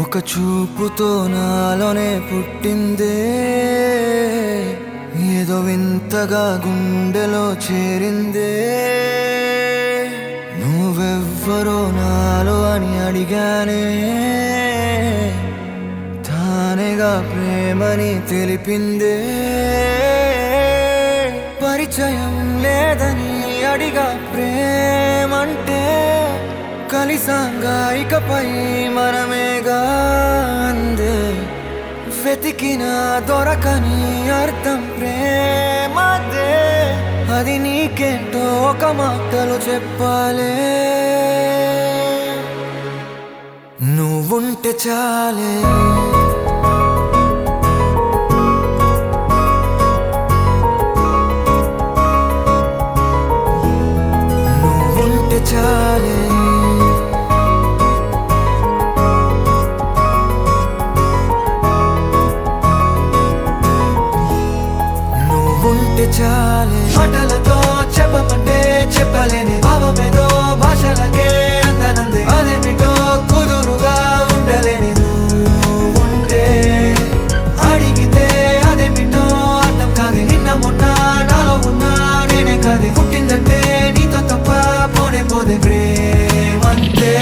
ఒక చూపుతో నాలోనే పుట్టిందే, ఏదో వింతగా గుండెలో చేరిందే. నువ్వెవ్వరో నాలో అని అడిగానే, తానేగా ప్రేమని తెలిపిందే. పరిచయం లేదని అడిగా ప్రేమంటే, కలిసాంగా ఇకపై మనమేగా అందే. వెతికిన దొరకని అర్థం ప్రేమదే, అది నీకేంటో ఒక మాటలు చెప్పాలే. నువ్వుంటే చాలే, నువ్వుంటే చాలే, నువ్వుంటే చాలే. మాటలతో చెప్పమంటే చెప్పలేని భావమేదో భాషలకే అందనందే. అదేమిటో కుదురుగా ఉండలేని నువ్వుంటే, అడిగితే అదేమిటో అర్థం కాదు. నిన్న మొన్న నాలో ఉన్నా నేనే కాదు. పుట్టిందంటే నీతో తప్ప పోనే పోదే ప్రేమంతే.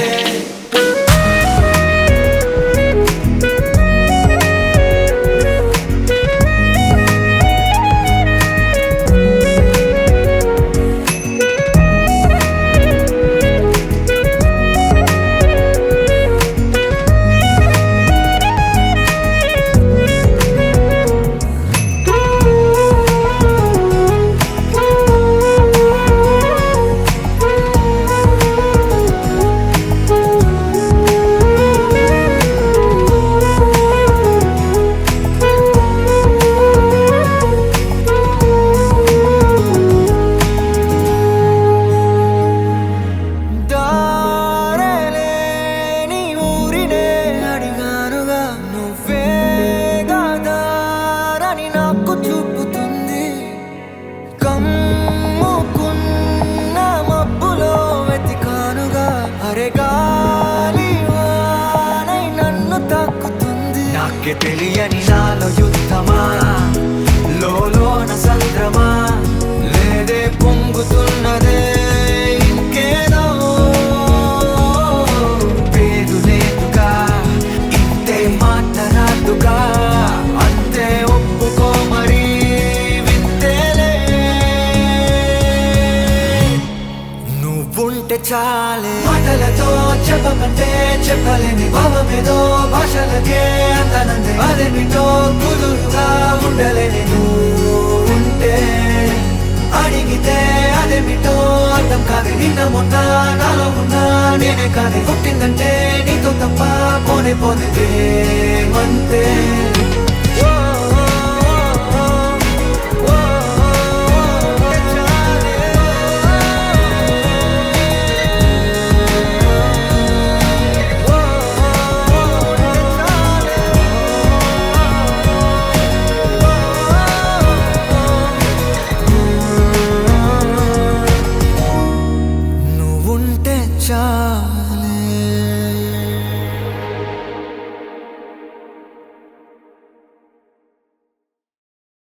నాకే తెలియని నాలో యుద్ధమా, లోన సంద్రమా, లేదే పొంగుతున్నదే ఇంకేదో. పేరు లేదుగా, ఇంతే మాట్లాడుగా, అంతే ఒప్పుకో మరి వింతేలే. నువ్వుంటే చాలే, మాటలతో చెప్పమంటే చెప్పలేని భావమేదో భాషలకే అందనందే. అదేమిటో కుదురుగా ఉండలేని నువ్వుంటే, అడిగితే అదేమిటో అర్థం కాదు. నిన్న మొన్న నాలో ఉన్నా నేనే కాదు. పుట్టిందంటే నీతో తప్ప పోనే పోనే ప్రేమంతే. నువ్వుంటే చాలే.